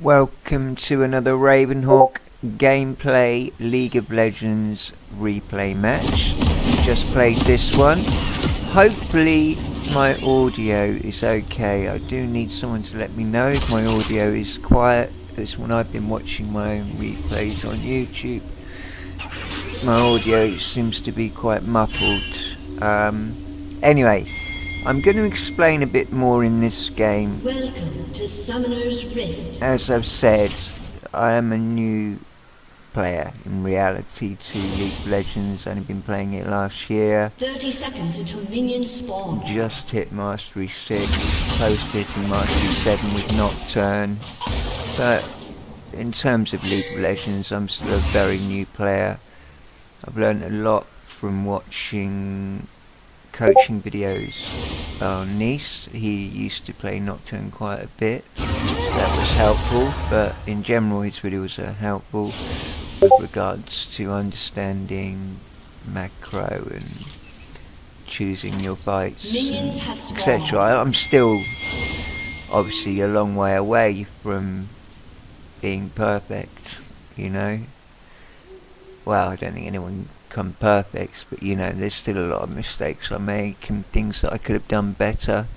Welcome to another Ravenhawk gameplay League of Legends replay match. Just played this one. Hopefully my audio is okay. I do need someone to let me know if my audio is quiet. This one I've been watching my own replays on YouTube. My audio seems to be quite muffled. Anyway, I'm going to explain a bit more in this game. Welcome to Summoner's Rift. As I've said, I am a new player in reality to League of Legends. Only been playing it last year. 30 seconds until minions spawn. Just hit Mastery 6, close to hitting Mastery 7 with Nocturne. But in terms of League of Legends, I'm still a very new player. I've learned a lot from watching coaching videos on Nice. He used to play Nocturne quite a bit. That was helpful, but in general his videos are helpful with regards to understanding macro and choosing your fights, etc. I'm still obviously a long way away from being perfect, you know. Well, I don't think anyone come perfect, but you know, there's still a lot of mistakes I make and things that I could have done better.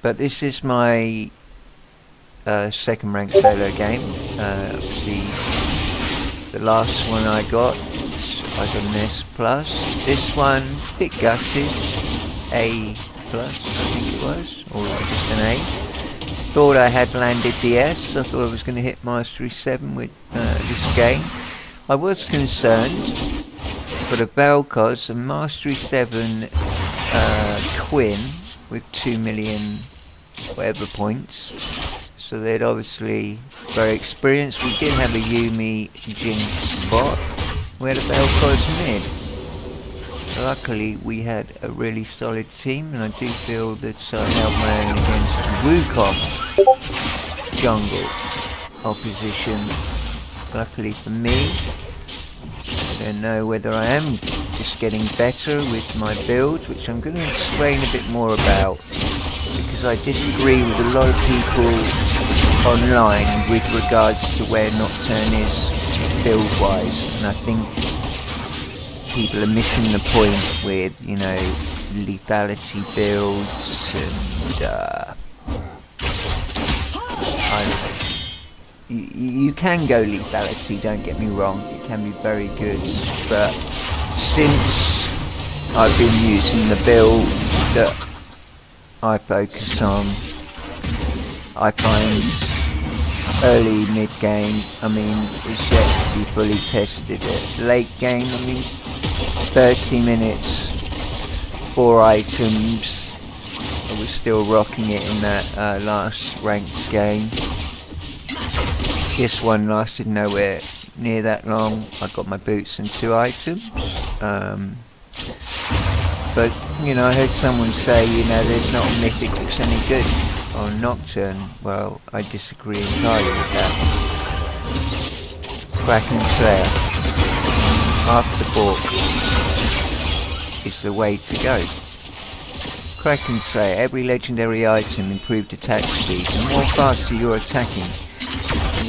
But this is my second ranked solo game. Obviously the last one I got an S plus. This one, bit gutted, A plus I think it was, or just an A. Thought I had landed the S. I thought I was going to hit Mastery 7 with this game. I was concerned, but a Vel'Koz, a Mastery 7 Quinn with 2 million whatever points, so they'd obviously very experienced. We did have a Yuumi Jinx bot, we had a Vel'Koz mid. Luckily we had a really solid team, and I do feel that I held my own against Wukong jungle opposition. Luckily for me, I don't know whether I am just getting better with my build, which I'm going to explain a bit more about, because I disagree with a lot of people online with regards to where Nocturne is build wise, and I think people are missing the point with, you know, lethality builds and I don't know. You can go lethality, don't get me wrong, it can be very good, but since I've been using the build that I focus on, I find early mid game, I mean, it's yet to be fully tested. At late game, I mean, 30 minutes, 4 items, I was still rocking it in that last ranked game. This one lasted nowhere near that long. I got my boots and 2 items. But, you know, I heard someone say, you know, there's not a mythic that's any good on Nocturne. Well, I disagree entirely with that. Kraken Slayer, half the book, is the way to go. Kraken Slayer, every legendary item improved attack speed. The more faster you're attacking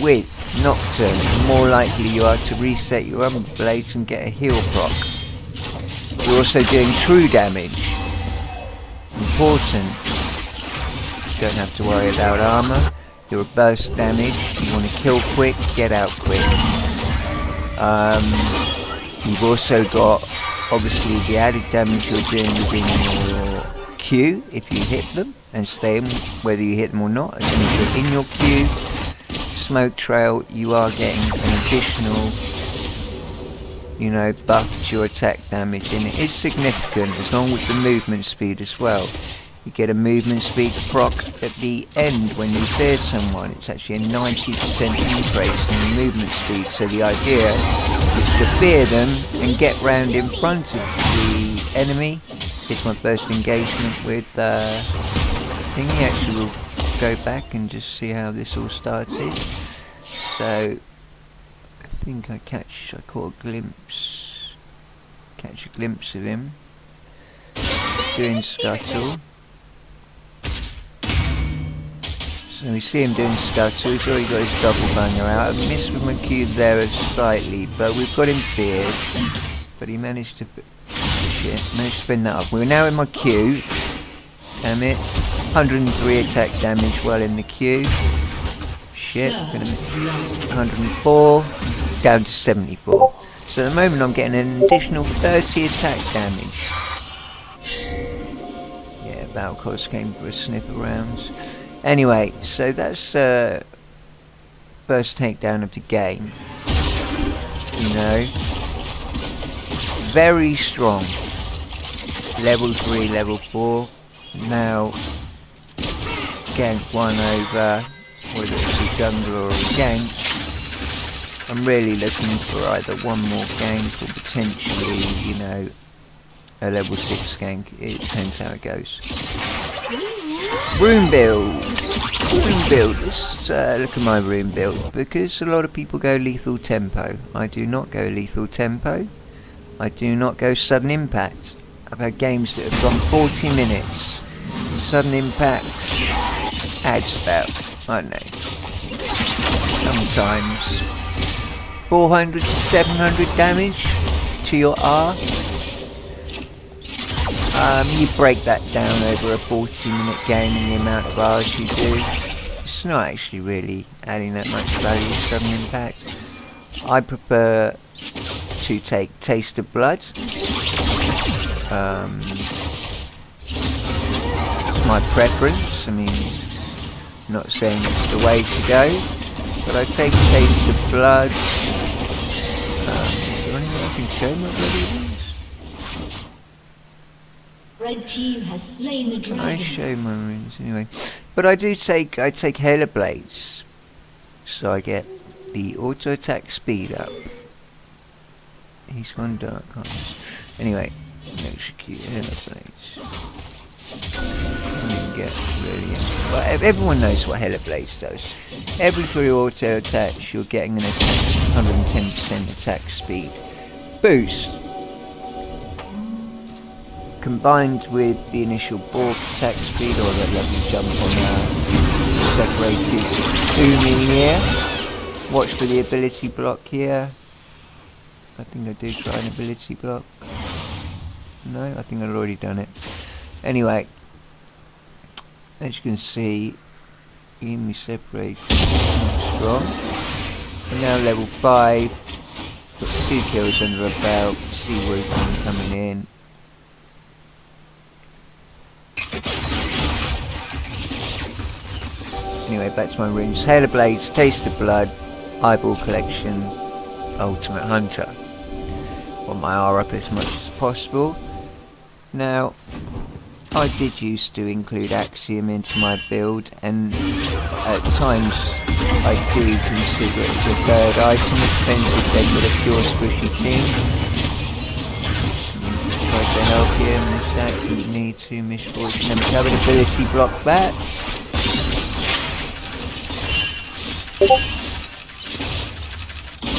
with Nocturne, the more likely you are to reset your other blades and get a heal proc. You're also doing true damage. Important. You don't have to worry about armor. You're burst damage. You want to kill quick, get out quick. You've also got obviously the added damage you're doing within your queue if you hit them and stay in, whether you hit them or not. As long as you're in your queue, smoke trail, you are getting an additional, you know, buff to your attack damage, and it is significant as long with the movement speed as well. You get a movement speed proc at the end when you fear someone. It's actually a 90% increase in the movement speed, so the idea is to fear them and get round in front of the enemy. It's my first engagement with thingy. Actually we'll go back and just see how this all started. So I think I caught a glimpse of him doing scuttle. So we see him doing scuttle. He's already got his double banger out. I missed with my Q there slightly, but we've got him feared. But he managed to... Shit, managed to spin that up. We're now in my Q. Damn it. 103 attack damage while in the Q. Shit. 104. Down to 74. So at the moment I'm getting an additional 30 attack damage. Yeah, Battle Cost came for a sniff of rounds. Anyway, so that's first takedown of the game. You know, very strong. Level 3, level 4. Now, gank 1 over, whether it's a jungle or a gank. I'm really looking for either one more gank or potentially, you know, a level 6 gank. It depends how it goes. Room build. Room build. Let's look at my room build, because a lot of people go lethal tempo. I do not go lethal tempo. I do not go sudden impact. I've had games that have gone 40 minutes. Sudden impact adds about, I don't know, sometimes 400 to 700 damage to your R. You break that down over a 40-minute game and the amount of R's you do. It's not actually really adding that much value to sudden impact. I prefer to take Taste of Blood. It's my preference. I mean, I'm not saying it's the way to go, but I take Taste of Blood. Is there anything I can show my bloody? Red team has slain the dragon. I show my runes anyway. But I take Hail Blades. So I get the auto attack speed up. He's gone dark, anyway, execute Hail Blades. Well, everyone knows what Hail Blades does. Every 3 auto attacks you're getting an 110% attack speed boost. Combined with the initial bulk attack speed, or that lovely jump on separated booming here. Watch for the ability block here. I think I do try an ability block. No, I think I've already done it. Anyway, as you can see, enemy separated strong. And now level 5, got 2 kills under a belt, see Roofing coming in. Anyway, back to my runes. Hail Blades, Taste of Blood, Eyeball Collection, Ultimate Hunter. Want my R up as much as possible. Now, I did used to include Axiom into my build, and at times I do consider it as a third item. It depends if they've got a pure squishy team. Try to help you in this act, you need to misfortune them to have an ability block that.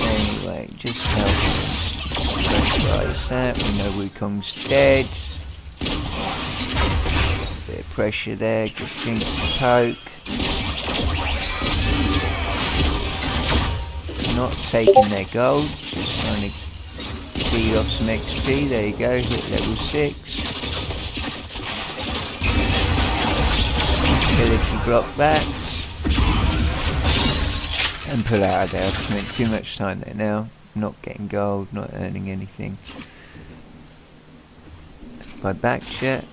Anyway, just help pressurize that. We know Wukong's dead. Bit of pressure there, good thing to poke. Not taking their gold, just trying to feed off some XP. There you go, hit level 6. Ability block that. And pull out of there. I've spent too much time there now. Not getting gold, not earning anything. If I backed yet,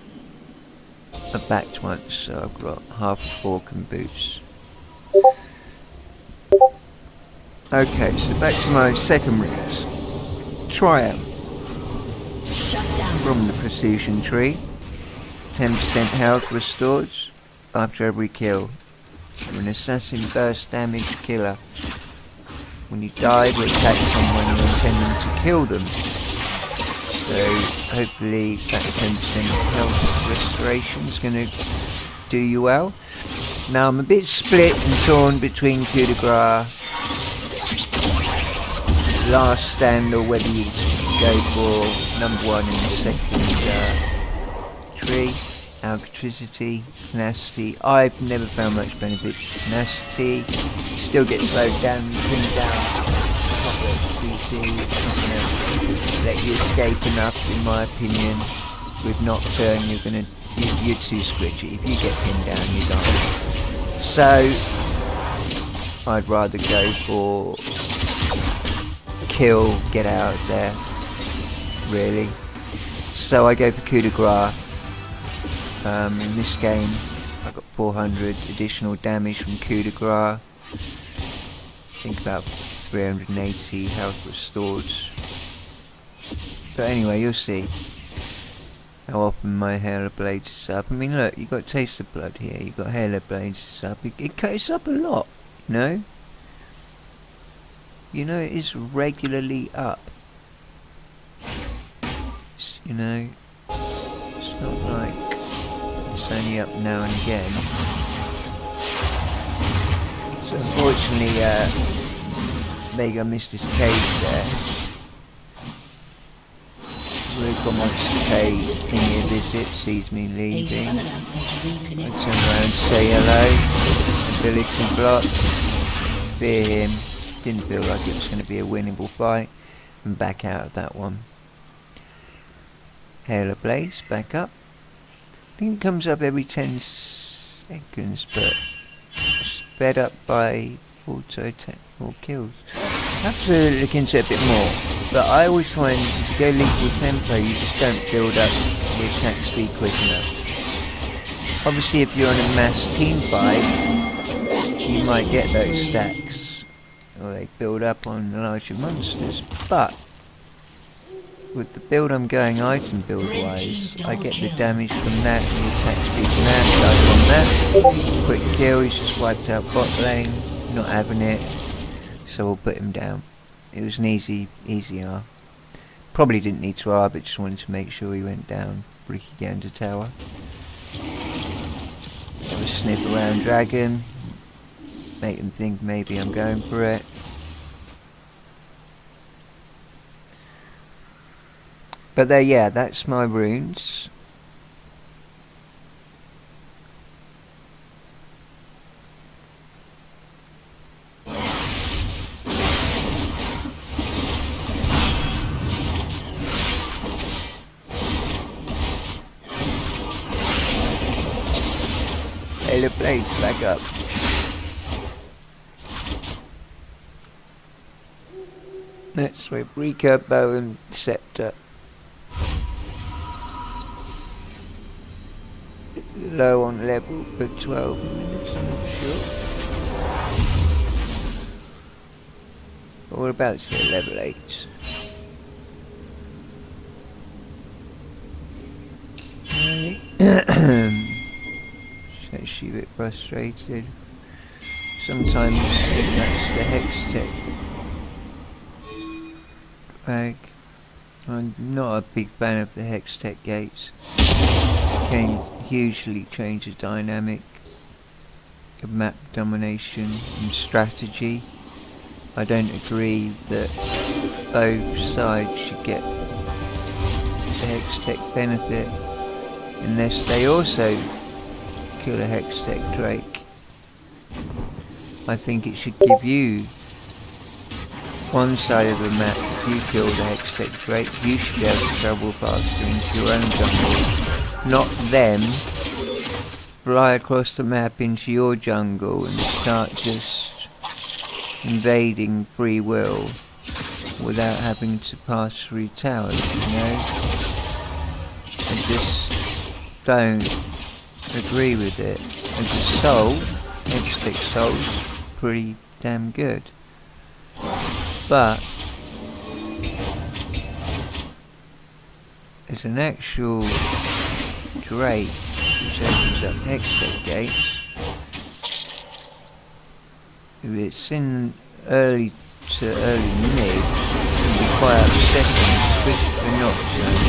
I backed once, so I've got half a fork and boots. Okay, so back to my second runes. Triumph. From the precision tree. 10% health restored after every kill. You're an assassin burst damage killer. When you die, we attack someone you intend them to kill them. So hopefully that 10% health restoration is going to do you well. Now I'm a bit split and torn between coup de grace, last stand, or whether you go for number 1 in the second tree. electricity, tenacity. I've never found much benefit to tenacity. Still get slowed down, pinned down. Let you escape enough, in my opinion. With Nocturne, you're too squidgy. If you get pinned down, you die. So I'd rather go for kill, get out of there, really. So I go for coup de grace. In this game, I got 400 additional damage from coup de grace. I think about 380 health restored. But anyway, you'll see how often my Halo Blades is up. I mean, look, you got Taste of Blood here. You got Halo Blades is up. It's up a lot, you know. You know, it is regularly up. You know, it's not like it's only up now and again. So unfortunately, there you go, missed his cage there. We've got my cage, pay me a visit, sees me leaving. I turn around, say hello, ability block, fear him. Didn't feel like it was going to be a winnable fight, and back out of that one. Halo Blaze, back up. I think it comes up every 10 seconds, but sped up by auto attack or kills. I have to look into it a bit more, but I always find if you go lethal tempo, you just don't build up the attack speed quick enough. Obviously, if you're on a mass team fight, you might get those stacks, or they build up on larger monsters, but with the build I'm going item build wise, I get the damage from that, the attack speed from that, from that. Quick kill, he's just wiped out bot lane, not having it, so we'll put him down. It was an easy R. Probably didn't need to R, but just wanted to make sure he went down. Freaky Gander Tower. Have a sniff around Dragon, make them think maybe I'm going for it. But there, yeah, that's my runes. Halo Blades back up. Let's with recurve bow and scepter. Low on level for 12 minutes, I'm not sure. But we're about to say level 8. Okay. She's a bit frustrated. Sometimes I think that's the Hex Tech bag. I'm not a big fan of the Hex Tech gates. Can hugely change the dynamic of map domination and strategy. I don't agree that both sides should get the Hex Tech benefit unless they also kill a Hex Tech Drake. I think it should give you one side of the map. If you kill the Hex Tech Drake, you should be able to travel faster into your own jungle. Not them fly across the map into your jungle and start just invading free will without having to pass through towers, you know? I just don't agree with it. As a soul, Hex-Tech Soul's pretty damn good. But as an actual Drake which opens up Hex-Tech gates, if it's in early to early mid, it can be quite upsetting, especially for Nocturne.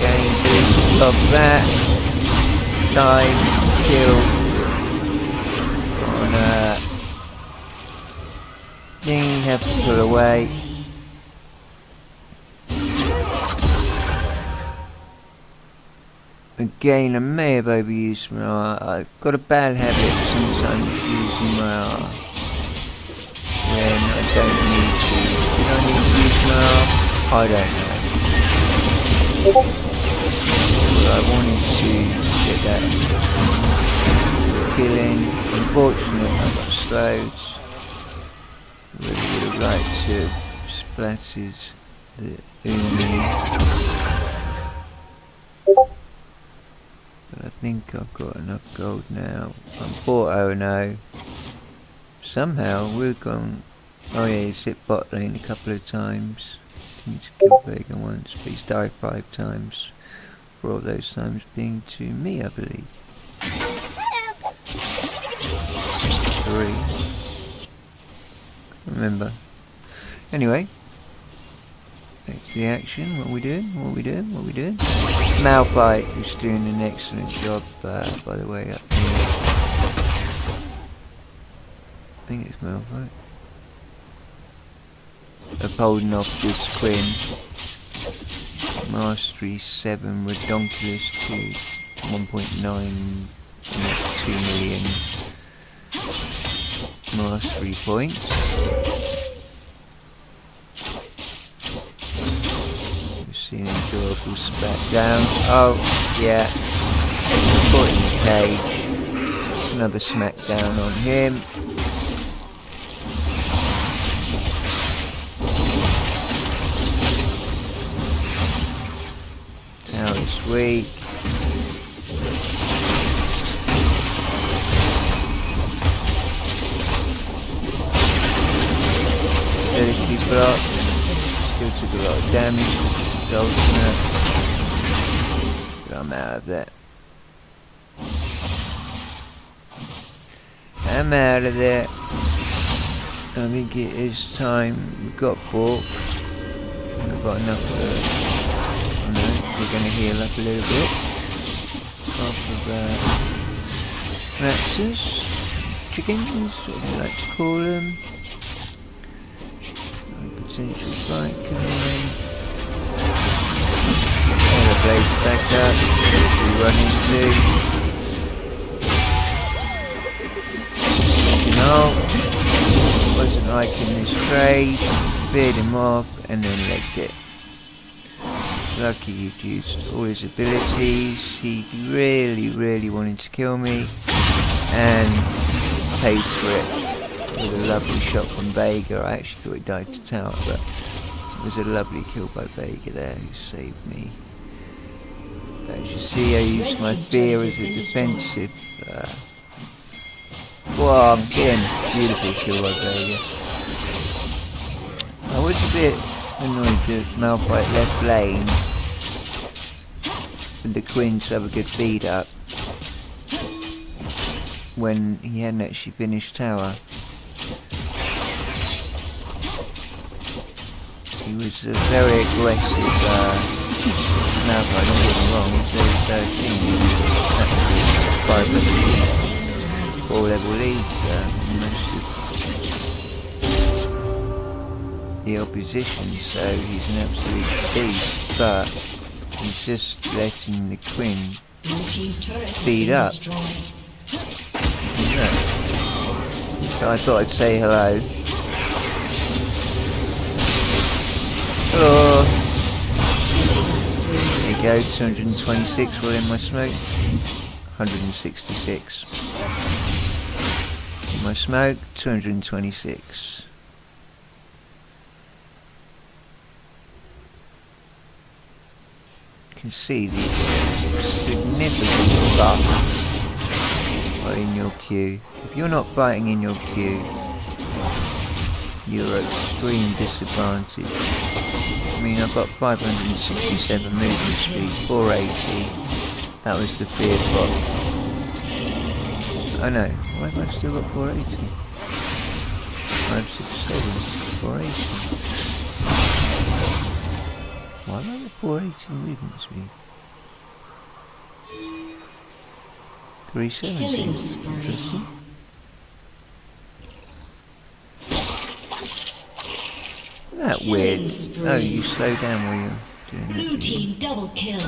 Gain boost of that, dive, kill on then you have to pull away. And again, I may have overused my R. I've got a bad habit of sometimes using my R when I don't need to. Do I need to use my R? I don't know. But I wanted to get that killing. Unfortunately, I got slowed. Really would have liked to have splattered the Uni. But I think I've got enough gold now. I'm 4-0-0. Somehow we've gone. Oh yeah, he's hit bot lane a couple of times. He's killed Vega once, but he's died 5 times. For all those times being to me, I believe. 3. Remember. Anyway. Back to the action. What are we doing? What are we doing? What are we doing? Malphite, who's doing an excellent job, by the way, up here. I think it's Malphite. Of holding off this Quinn. Mastery 7, Redonkulous 2, 1.9, 2 million mastery points. We've seen an enjoyable spat down. Oh, yeah. Caught in the cage. Another smackdown on him. Now it's weak. Ability block. Still took a lot of damage. Ultimate. But I'm out of that. I'm out of there. I think it is time. We've got Bork. We've got enough oh no, we're going to heal up a little bit. Off of raptors. Chickens, what do you like to call them. Potential fight coming in. The blaze back up. We run into. No, wasn't liking this trade. Veered him off and then legged it. Lucky he'd used all his abilities. He really wanted to kill me and pays for it with a lovely shot from Vega. I actually thought he died to tower, but it was a lovely kill by Vega there who saved me. As you see, I used my fear as a defensive. Well, again, beautiful kill by Vega. I was a bit annoyed that Malphite left lane with the Queen to have a good feed up when he hadn't actually finished tower. He was a very aggressive Malphite, don't get me wrong, he's level 13, 5 level leads most of the opposition, so he's an absolute beast, but he's just letting the Queen speed up. Yeah. So I thought I'd say hello. Hello! There you go, 226 while in my smoke. 166. In my smoke, 226. You can see the significant buff in your queue. If you're not fighting in your queue, you're at extreme disadvantage. I mean, I've got 567 movement speed, 480. That was the feared bot. Oh no, why have I still got 480? 567, 480. Why am I at 480 movement speed? 370. Interesting. Isn't that weird? Oh, you slow down while you're doing it. Blue team double kill.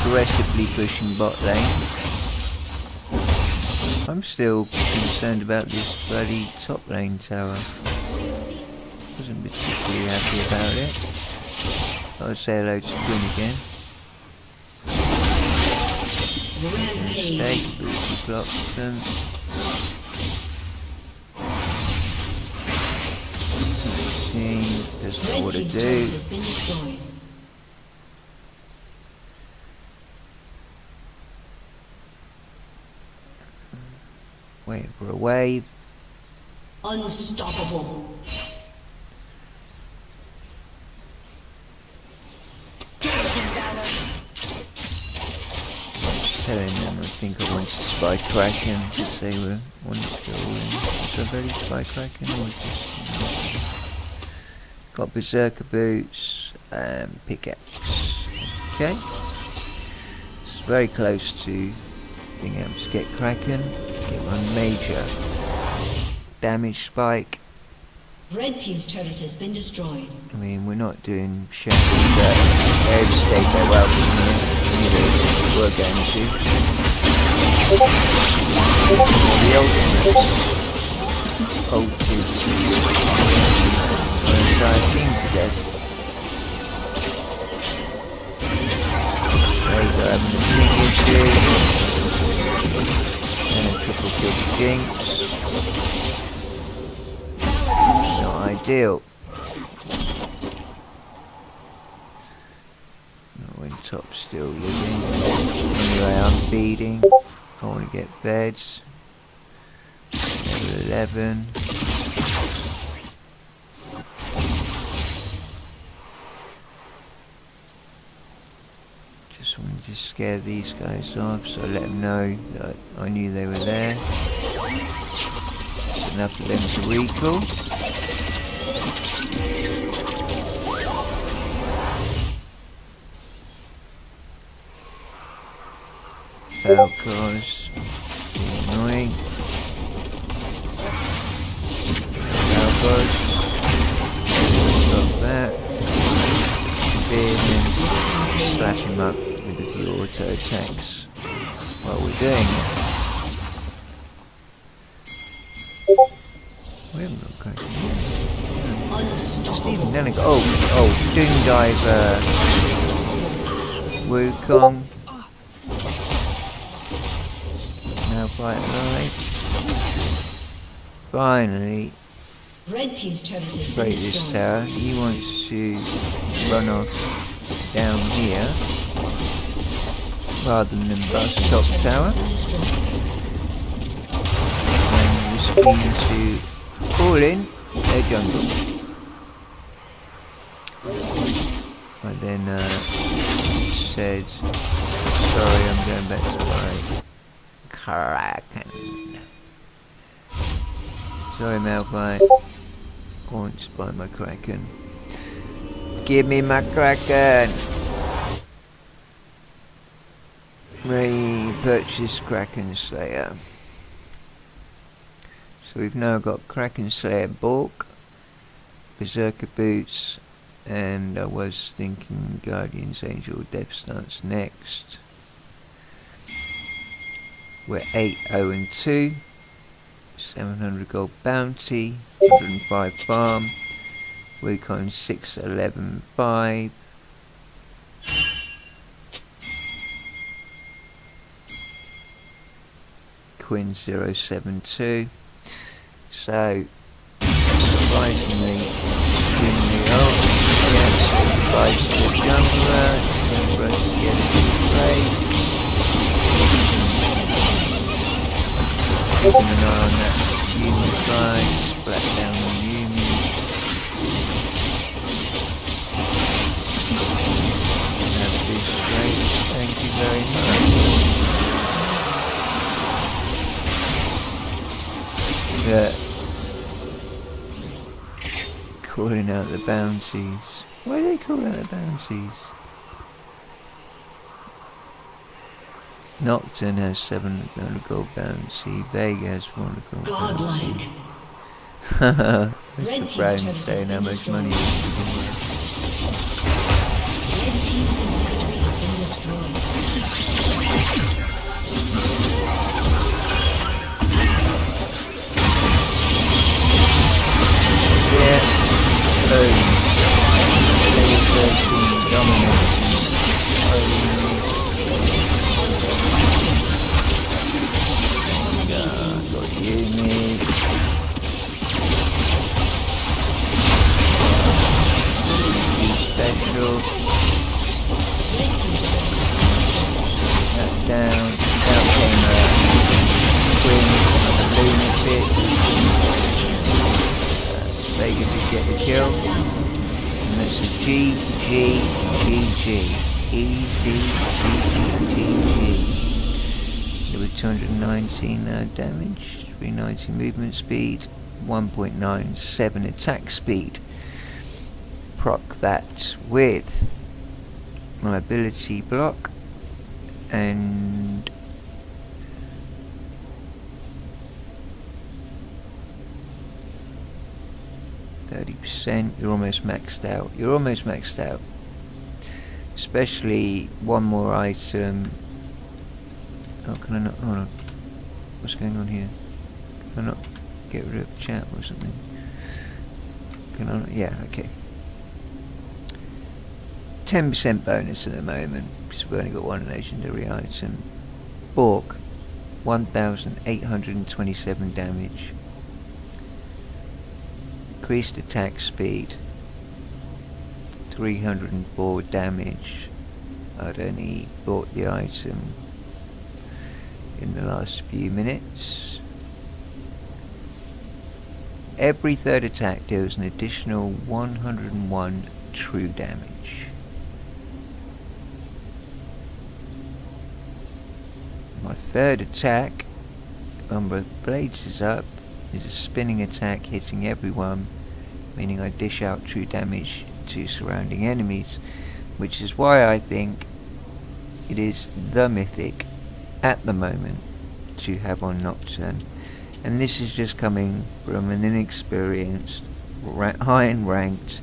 aggressively pushing bot lane. I'm still concerned about this bloody top lane tower. Wasn't particularly happy about it. I'll say hello to Quinn again. Mistake, Booty blocks them. Doesn't know what to do. Wait for a wave. Unstoppable. Telling them I think I wanted to spy Kraken because they were wanting to go all in. Was I ready to spy Kraken or just... Got Berserker Boots and Pickaxe. Okay. It's very close to being able to get Kraken. Get one major damage spike. Red team's turret has been destroyed. I mean, we're not doing shattering, but they overstayed their welcome here. We're going to. The ultimate ult is our entire team to death. There you go, having a big issue. And a triple kill for Jinx. Not ideal. Not when Top's still living. Anyway, I'm beating. I want to get beds. Level 11. Just wanted to scare these guys off, so I let them know that I knew they were there. It's enough for them to recall. Falcons, annoying. Falcons, stop that. Spearman, slash him up with a few auto attacks while we're doing it. We haven't got Kraken yet. Just even then I go, oh, Doom Diver, Wukong. Now fight alive. Finally, Red team's turret has been break this destroyed. tower. He wants to run off down here rather than bust top tower. And we're keen to fall in their jungle. I then said, sorry, I'm going back to my Kraken. Sorry, Malphite. I want to buy my Kraken. Give me my Kraken! Repurchase Kraken Slayer. So we've now got Kraken Slayer Bork, Berserker Boots, and I was thinking Guardian's Angel Death Stance next. We're 8-0-2, 700 gold bounty, 105 farm, Wukong 6-11-5. Quinn 072. So surprisingly in the ult, yes, advice to the jungler, and for us to get a good play. Keeping an eye on that Yumi fight, splat down on Yumi. Have this great, thank you very much. Calling out the bounties. Why do they call out the bounties? Nocturne has 700 gold bounty. Vega has 400 gold bounty. Godlike. That's the brand saying how much money it is. Red team's inhibitor has been destroyed. get the kill. Shut down. And that's a GG. Easy, GG. There were 219 damage, 390 movement speed, 1.97 attack speed. Proc that with my ability block and %. You're almost maxed out. Especially one more item. Oh, can I not? Hold on. What's going on here? Can I not get rid of chat or something? Can I not? Yeah, okay. 10% bonus at the moment, because we've only got one legendary item. Bork, 1,827 damage. Increased attack speed, 304 damage. I'd only bought the item in the last few minutes. Every third attack deals an additional 101 true damage. My third attack, Umber of Blades is up, is a spinning attack hitting everyone, meaning I dish out true damage to surrounding enemies, which is why I think it is the mythic at the moment to have on Nocturne. And this is just coming from an inexperienced, high and ranked,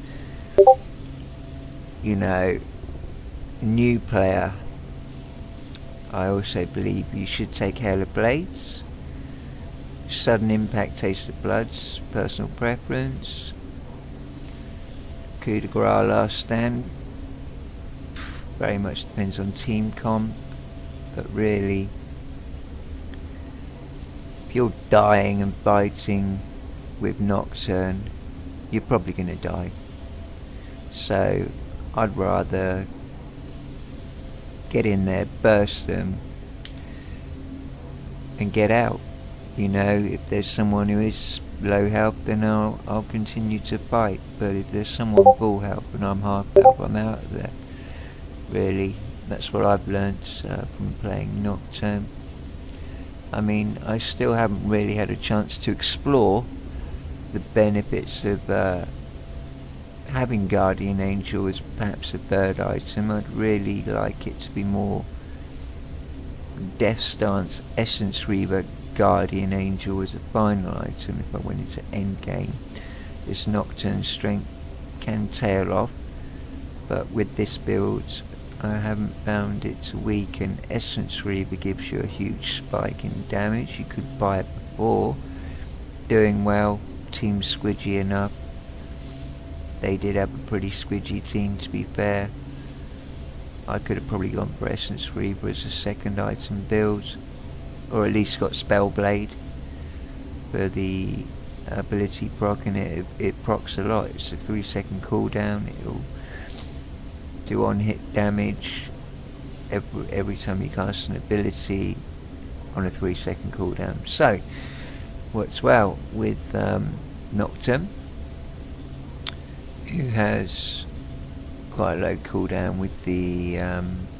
new player. I also believe you should take Hail of Blades. Sudden Impact, Taste of Bloods, personal preference. Coup de grace, Last Stand. Very much depends on team comp, but really, if you're dying and biting with Nocturne, you're probably going to die. So I'd rather get in there, burst them, and get out. If there's someone who is low health, then I'll continue to fight. But if there's someone full health and I'm half health, I'm out of there. Really, that's what I've learnt from playing Nocturne. I mean, I still haven't really had a chance to explore the benefits of having Guardian Angel as perhaps a third item. I'd really like it to be more Death Stance, Essence Reaver, Guardian Angel as a final item if I went into endgame. This Nocturne strength can tail off, but with this build I haven't found it to weaken. Essence Reaver gives you a huge spike in damage. You could buy it before. Doing well, team squidgy enough. They did have a pretty squidgy team, to be fair. I could have probably gone for Essence Reaver as a second item build, or at least got Spellblade for the ability proc, and it procs a lot. It's a 3-second cooldown. It'll do on-hit damage every time you cast an ability on a 3-second cooldown. So works well with Nocturne, who has quite a low cooldown with the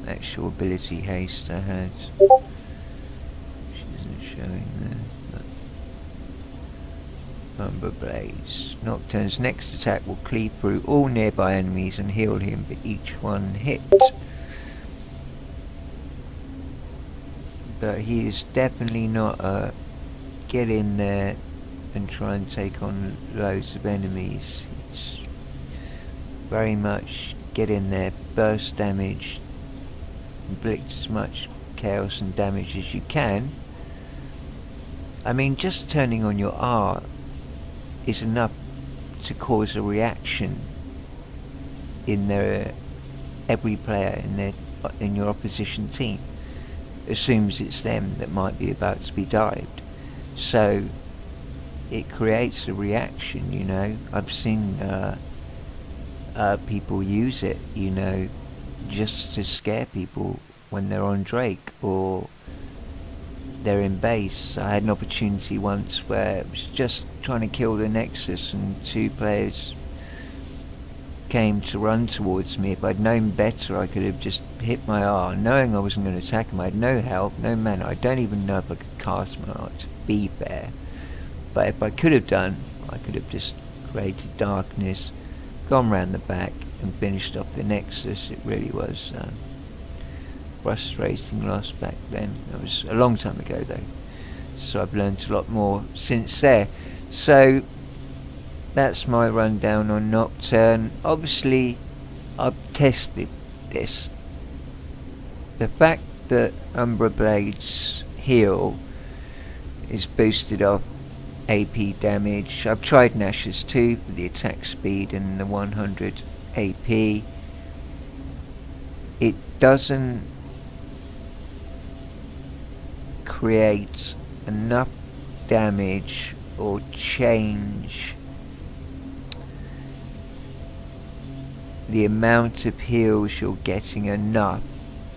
actual ability haste I had. Which isn't showing there, but Umber Blaze. Nocturne's next attack will cleave through all nearby enemies and heal him for each one hit. But he is definitely not a get in there and try and take on loads of enemies. It's very much get in there, burst damage, inflict as much chaos and damage as you can. I mean, just turning on your R is enough to cause a reaction in every player in your opposition team assumes it's them that might be about to be dived. So it creates a reaction, I've seen people use it, just to scare people when they're on Drake or they're in base. I had an opportunity once where it was just trying to kill the Nexus and two players came to run towards me, if I'd known better, I could have just hit my R, knowing I wasn't going to attack him. I had no help, no mana. I don't even know if I could cast my art, to be fair. But if I could have done, I could have just created darkness, gone round the back, and finished off the Nexus. It really was frustrating loss back then. It was a long time ago though, so I've learned a lot more since there. So that's my rundown on Nocturne. Obviously I've tested this. The fact that Umbra Blade's heal is boosted off AP damage. I've tried Nash's too for the attack speed and the 100 AP. It doesn't create enough damage or change the amount of heals you're getting enough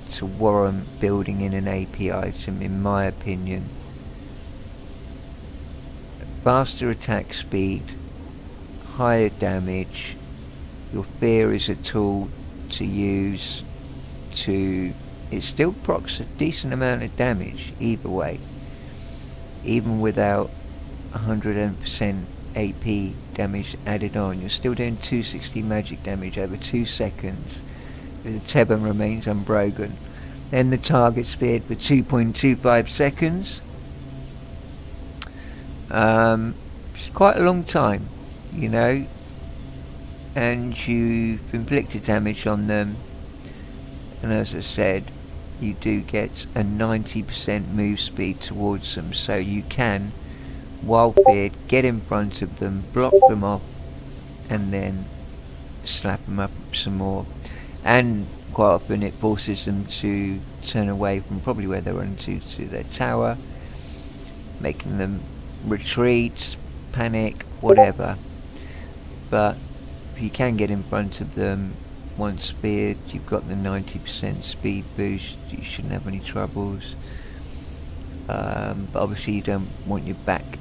to warrant building in an AP item, in my opinion. Faster attack speed, higher damage. Your fear is a tool to use to... It still procs a decent amount of damage either way, even without 100% AP damage added on. You're still doing 260 magic damage over 2 seconds. The Tebben remains unbroken. Then the target speed for 2.25 seconds. It's quite a long time, you know, and you've inflicted damage on them, and as I said, you do get a 90% move speed towards them, so you can, while feared, get in front of them, block them off, and then slap them up some more. And quite often it forces them to turn away from probably where they're running to their tower, making them retreat, panic, whatever. But if you can get in front of them once speared, you've got the 90% speed boost, you shouldn't have any troubles. But obviously you don't want your back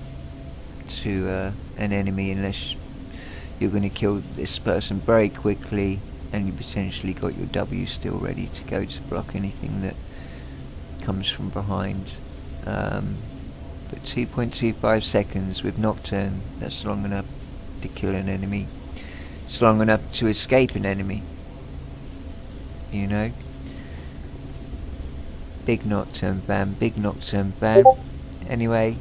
to an enemy unless you're going to kill this person very quickly and you potentially got your W still ready to go to block anything that comes from behind. But 2.25 seconds with Nocturne, that's long enough to kill an enemy. It's long enough to escape an enemy, you know. Big Nocturne fan, big Nocturne fan. Anyway,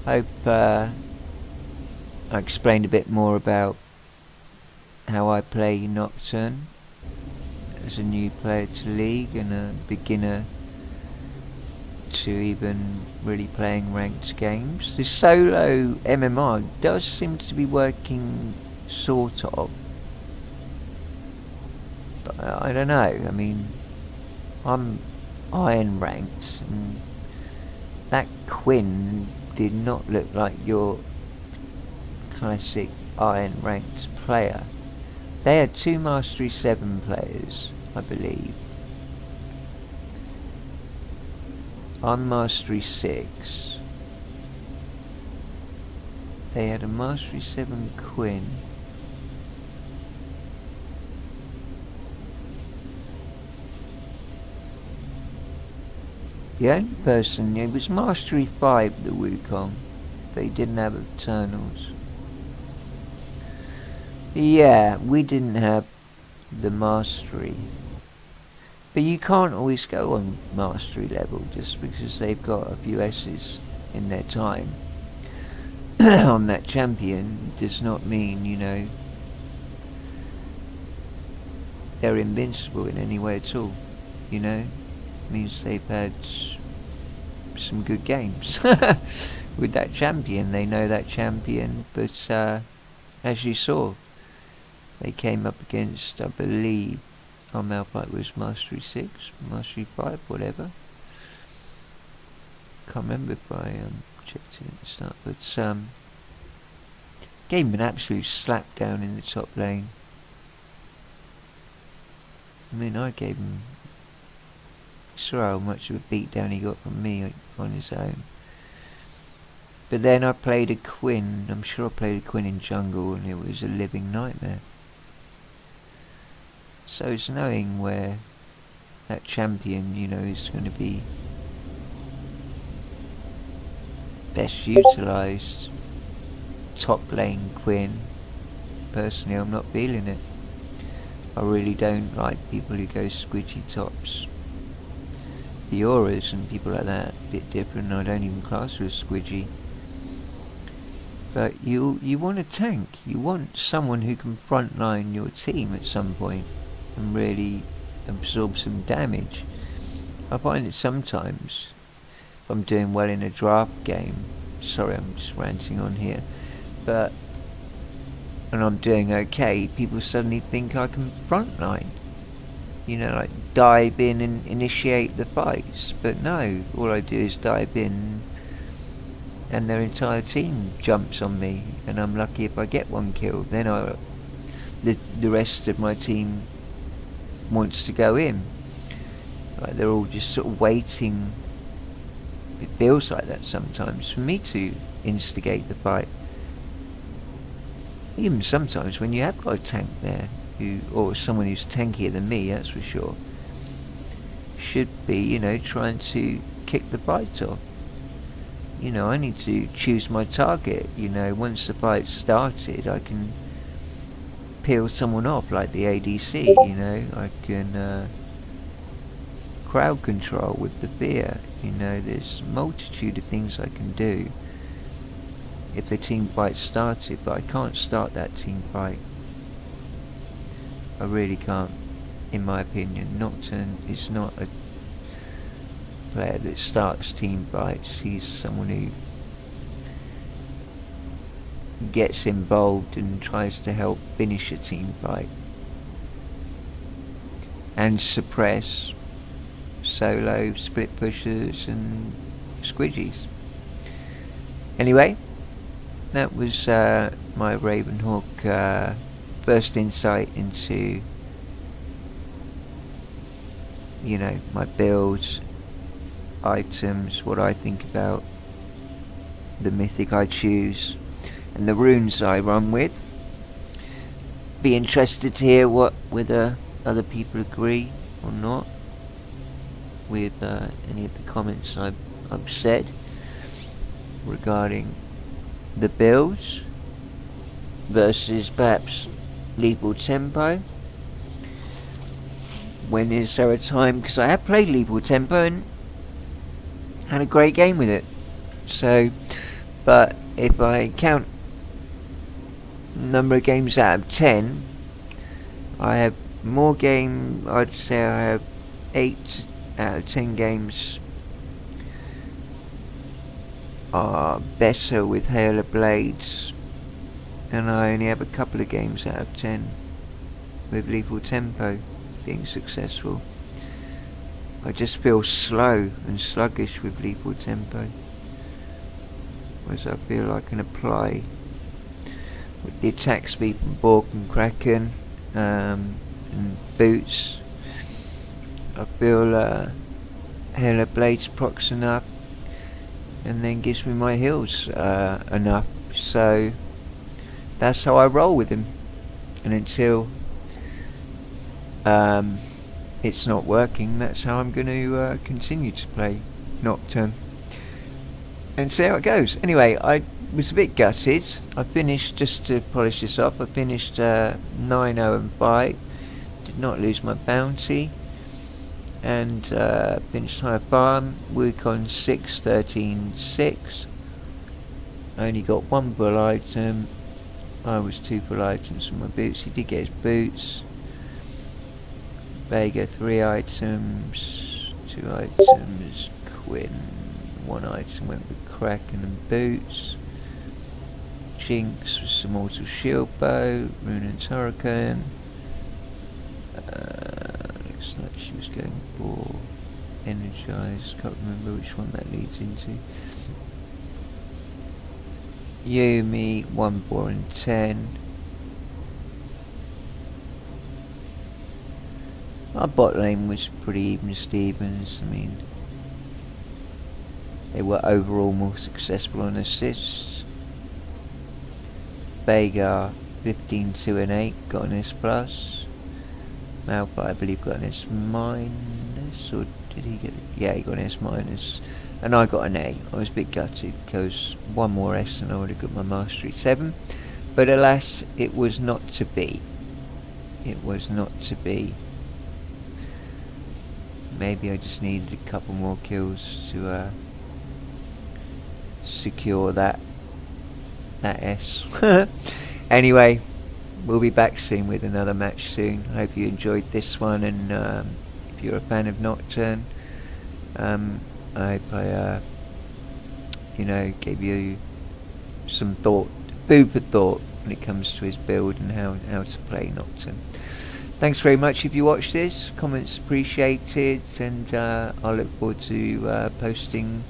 hope I explained a bit more about how I play Nocturne as a new player to League and a beginner to even really playing ranked games. The solo MMR does seem to be working, sort of, but I don't know. I mean, I'm iron ranked, and that Quinn did not look like your classic iron ranked player. They had 2 Mastery 7 players, I believe. On Mastery 6, they had a Mastery 7 Quinn. The only person, it was Mastery 5, the Wukong. They didn't have Eternals. Yeah, we didn't have the Mastery. But you can't always go on Mastery level just because they've got a few S's in their time on that champion. Does not mean, you know, they're invincible in any way at all, you know. It means they've had some good games with that champion. They know that champion, but as you saw, they came up against, I believe, our Malphite was Mastery 6, Mastery 5, whatever. Can't remember if I checked it at the start, but gave him an absolute slap down in the top lane. I mean, I gave him, saw how much of a beat down he got from me on his own. But then I played a Quinn, I'm sure I played a Quinn in jungle, and it was a living nightmare. So it's knowing where that champion, is going to be best utilised. Top lane Quinn. Personally, I'm not feeling it. I really don't like people who go squidgy tops. The auras and people like that, a bit different. I don't even class her as squidgy. But you want a tank. You want someone who can frontline your team at some point and really absorb some damage. I find that sometimes, if I'm doing well in a draft game, sorry I'm just ranting on here, and I'm doing okay, people suddenly think I can frontline. Like dive in and initiate the fights. But no, all I do is dive in and their entire team jumps on me, and I'm lucky if I get one kill. Then the rest of my team wants to go in. Like they're all just sort of waiting. It feels like that sometimes for me to instigate the fight. Even sometimes when you have got a tank there, or someone who's tankier than me, that's for sure, should be, trying to kick the fight off. I need to choose my target. Once the fight started, I can peel someone off like the ADC. I can crowd control with the fear. There's a multitude of things I can do if the team fight started, but I can't start that team fight. I really can't, in my opinion. Nocturne is not a player that starts team fights. He's someone who gets involved and tries to help finish a team fight and suppress solo split pushers and squidgies. Anyway, that was my Ravenhawk first insight into my builds, items, what I think about the mythic I choose and the runes I run with. Be interested to hear whether other people agree or not with any of the comments I've said regarding the builds versus perhaps lethal tempo. When is there a time, because I have played lethal tempo and had a great game with it. So, but if I count number of games out of 10, I have more I'd say I have 8 out of 10 games are better with Hail of Blades, and I only have a couple of games out of 10 with lethal tempo being successful. I just feel slow and sluggish with lethal tempo, whereas I feel I can apply with the attack speed from Borg and Kraken and boots. I feel Hail of Blades procs enough and then gives me my heals enough, so that's how I roll with him. And until it's not working, that's how I'm going to continue to play Nocturne and see how it goes. Anyway, I was a bit gutted. I finished, just to polish this up, I finished 9-0 and 5, did not lose my bounty, and finished high farm, Wukong 6, 13, 6. I only got 1 full item. I was 2 full items from my boots. He did get his boots. Vega 3 items, 2 items, Quinn 1 item went with Kraken and boots. Jinx with some Mortal Shield Bow, Rune and Hurricane. Looks like she was going for Energize, can't remember which one that leads into. Yumi 1, 4 and 10. Our bot lane was pretty even Stevens. I mean, they were overall more successful on assists. Vega 15, 2 and 8 got an S+. Malphite, I believe, got an S minus, or did he get it? Yeah, he got an S minus, and I got an A. I was a bit gutted because one more S and I would have got my Mastery 7, but alas, it was not to be. It was not to be. Maybe I just needed a couple more kills to secure that S. Anyway, we'll be back soon with another match soon. I hope you enjoyed this one, and if you're a fan of Nocturne, I hope I gave you some thought, food for thought when it comes to his build and how to play Nocturne. Thanks very much if you watched this. Comments appreciated, and I look forward to posting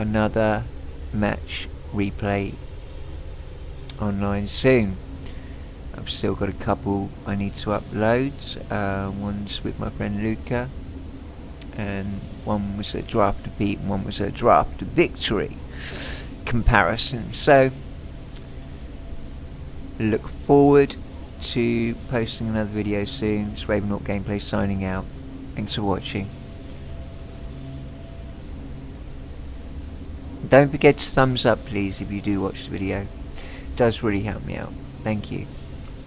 another match replay online soon. I've still got a couple I need to upload. One's with my friend Luca, and one was a draft to beat and one was a draft to victory comparison. So look forward to posting another video soon. It's Ravenhawk Gameplay signing out. Thanks for watching. Don't forget to thumbs up please if you do watch the video. It does really help me out. Thank you.